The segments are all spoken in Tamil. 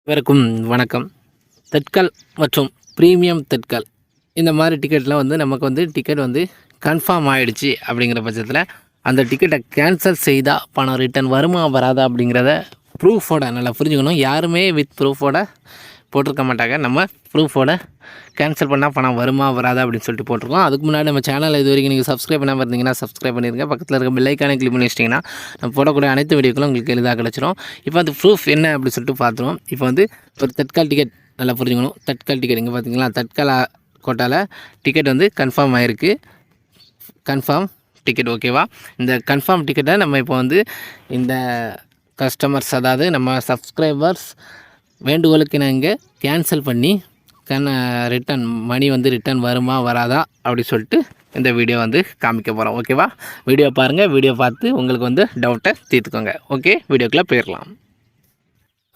அனைவருக்கும் வணக்கம். தட்கல் மற்றும் ப்ரீமியம் தட்கல் இந்த மாதிரி டிக்கெட்டில் நமக்கு டிக்கெட் கன்ஃபார்ம் ஆகிடுச்சு அப்படிங்கிற பட்சத்தில் அந்த டிக்கெட்டை கேன்சல் செய்தால் பணம் ரிட்டன் வருமா வராதா அப்படிங்கிறத ப்ரூஃபோட நல்லா புரிஞ்சுக்கணும். யாருமே வித் ப்ரூஃபோட போட்டிருக்க மாட்டாங்க. நம்ம ப்ரூஃபோட கேன்சல் பண்ணால் பணம் வருமா வராதா அப்படின்னு சொல்லிட்டு போட்டிருக்கோம். அதுக்கு முன்னாடி நம்ம சேனலில் இது வரைக்கும் நீங்கள் சப்ஸ்கிரைப் பண்ணாமல் இருந்தீங்கன்னா சப்ஸ்கிரைப் பண்ணிடுங்க. பக்கத்தில் இருக்க பெல் ஐக்கானை கிளிக் பண்ணி வச்சிட்டிங்கன்னா நம்ம போடக்கூடிய அனைத்து வீடியோக்களும் உங்களுக்கு எளிதாக கிடச்சிரும். இப்போ அந்த ப்ரூஃப் என்ன அப்படின்னு சொல்லிட்டு பார்த்துருவோம். இப்போ ஒரு தட்கால் டிக்கெட் நல்லா புரிஞ்சுக்கணும். தட்கால் டிக்கெட் இங்கே பார்த்தீங்களா, தட்கால் கோட்டாவில் டிக்கெட் கன்ஃபார்ம் ஆகிருக்கு. கன்ஃபார்ம் டிக்கெட் ஓகேவா. இந்த கன்ஃபார்ம் டிக்கெட்டை நம்ம இப்போ இந்த கஸ்டமர்ஸ், அதாவது நம்ம சப்ஸ்கிரைபர்ஸ் வேண்டுகோளுக்கு நாங்கள் கேன்சல் பண்ணி ரிட்டன் மணி ரிட்டன் வருமா வராதா அப்படி சொல்லிட்டு இந்த வீடியோ காமிக்க போகிறோம். ஓகேவா, வீடியோ பாருங்கள். வீடியோ பார்த்து உங்களுக்கு டவுட்டை தீர்த்துக்கோங்க. ஓகே, வீடியோக்குள்ளே போயிடலாம்.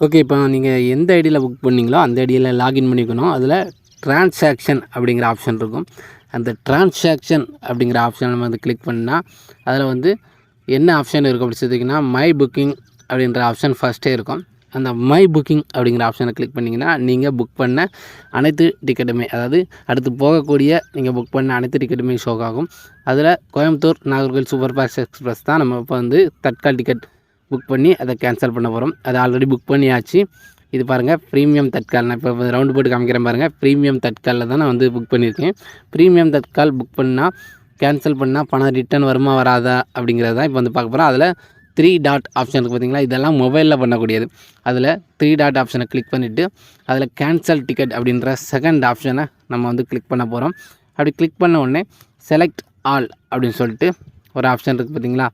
ஓகே, இப்போ நீங்கள் எந்த ஐடியில் புக் பண்ணிங்களோ அந்த ஐடியில் லாகின் பண்ணிக்கணும். அதில் ட்ரான்சாக்ஷன் அப்படிங்கிற ஆப்ஷன் இருக்கும். அந்த ட்ரான்சாக்ஷன் அப்படிங்கிற ஆப்ஷன் நம்ம கிளிக் பண்ணால் அதில் என்ன ஆப்ஷன் இருக்கும் அப்படி சொல்லிங்கன்னா மை புக்கிங் அப்படின்ற ஆப்ஷன் ஃபஸ்ட்டே இருக்கும். அந்த மை புக்கிங் அப்படிங்கிற ஆப்ஷனை கிளிக் பண்ணிங்கன்னா நீங்கள் புக் பண்ண அனைத்து டிக்கெட்டுமே, அதாவது அடுத்து போகக்கூடிய நீங்கள் புக் பண்ண அனைத்து டிக்கெட்டுமே ஷோ ஆகும். அதில் Coimbatore Nagercoil super fast express தான் நம்ம இப்போ தட்கால் டிக்கெட் புக் பண்ணி அதை கேன்சல் பண்ண போகிறோம். அதை ஆல்ரெடி புக் பண்ணியாச்சு. இது பாருங்கள், ப்ரீமியம் தட்கால். நான் இப்போ ரவுண்டு போட்டு காமிக்கிறேன் பாருங்கள். ப்ரீமியம் தட்காலில் தான் நான் புக் பண்ணியிருக்கேன். ப்ரீமியம் தட்கால் புக் பண்ணால் கேன்சல் பண்ணால் பணம் ரிட்டன் வருமா வராதா அப்படிங்கிறது தான் இப்போ பார்க்க போகிறோம். அதில் 3 டாட் ஆப்ஷன் இருக்குது பார்த்தீங்களா, இதெல்லாம் மொபைலில் பண்ணக்கூடியது. அதில் 3 டாட் ஆப்ஷனை கிளிக் பண்ணிவிட்டு அதில் கேன்சல் டிக்கெட் அப்படின்ற செகண்ட் ஆப்ஷனை நம்ம கிளிக் பண்ண போகிறோம். அப்படி கிளிக் பண்ண உடனே செலக்ட் ஆல் அப்படின்னு சொல்லிட்டு ஒரு ஆப்ஷன் இருக்குது பார்த்தீங்களா,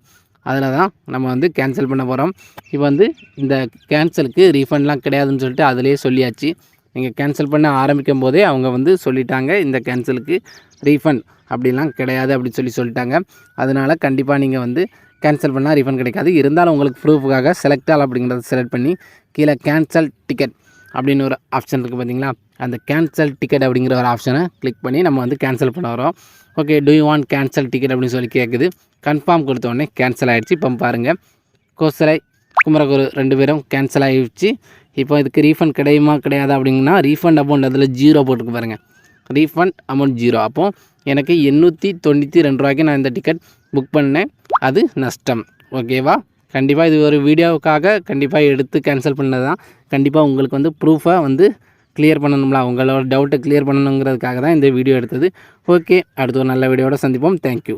அதில் தான் நம்ம கேன்சல் பண்ண போகிறோம். இப்போ இந்த கேன்சலுக்கு ரீஃபண்ட்லாம் கிடையாதுன்னு சொல்லிட்டு அதிலே சொல்லியாச்சு. நீங்கள் கேன்சல் பண்ண ஆரம்பிக்கும் போதே அவங்க சொல்லிட்டாங்க, இந்த கேன்சலுக்கு ரீஃபண்ட் அப்படிலாம் கிடையாது அப்படின்னு சொல்லிட்டாங்க. அதனால் கண்டிப்பாக நீங்கள் கேன்சல் பண்ணால் ரீஃபண்ட் கிடைக்காது. இருந்தாலும் உங்களுக்கு ப்ரூஃபுக்காக செலக்ட் ஆல் அப்படிங்கிறத செலக்ட் பண்ணி கீழே கேன்சல் டிக்கெட் அப்படின்னு ஒரு ஆப்ஷன் இருக்குது பார்த்தீங்களா, அந்த கேன்சல் டிக்கெட் அப்படிங்கிற ஒரு ஆப்ஷனை கிளிக் பண்ணி நம்ம கேன்சல் பண்ண வரோம். Okay, do you want cancel ticket அப்படின்னு சொல்லி கேட்குது. கன்ஃபார்ம் கொடுத்த உடனே கேன்சல் ஆகிடுச்சு. இப்போ பாருங்கள், கோசலை குமரகுரு 2 பேரும் கேன்சல் ஆகிடுச்சு. இப்போ இதுக்கு ரீஃபண்ட் கிடையுமா கிடையாதா அப்படிங்கன்னா ரீஃபண்ட் அமௌண்ட் அதில் 0 போட்டுருக்கு பாருங்கள். Refund amount 0. அப்போது எனக்கு 892 ரூபாய்க்கு நான் இந்த டிக்கெட் புக் பண்ணேன். அது நஷ்டம். ஓகேவா, கண்டிப்பாக இது ஒரு வீடியோவுக்காக கண்டிப்பாக எடுத்து கேன்சல் பண்ணது தான். கண்டிப்பாக உங்களுக்கு ப்ரூஃபை கிளியர் பண்ணணும்ல, உங்களோட டவுட்டை கிளியர் பண்ணணுங்கிறதுக்காக தான் இந்த வீடியோ எடுத்தது. ஓகே, அடுத்து ஒரு நல்ல வீடியோவோட சந்திப்போம். தேங்க்யூ.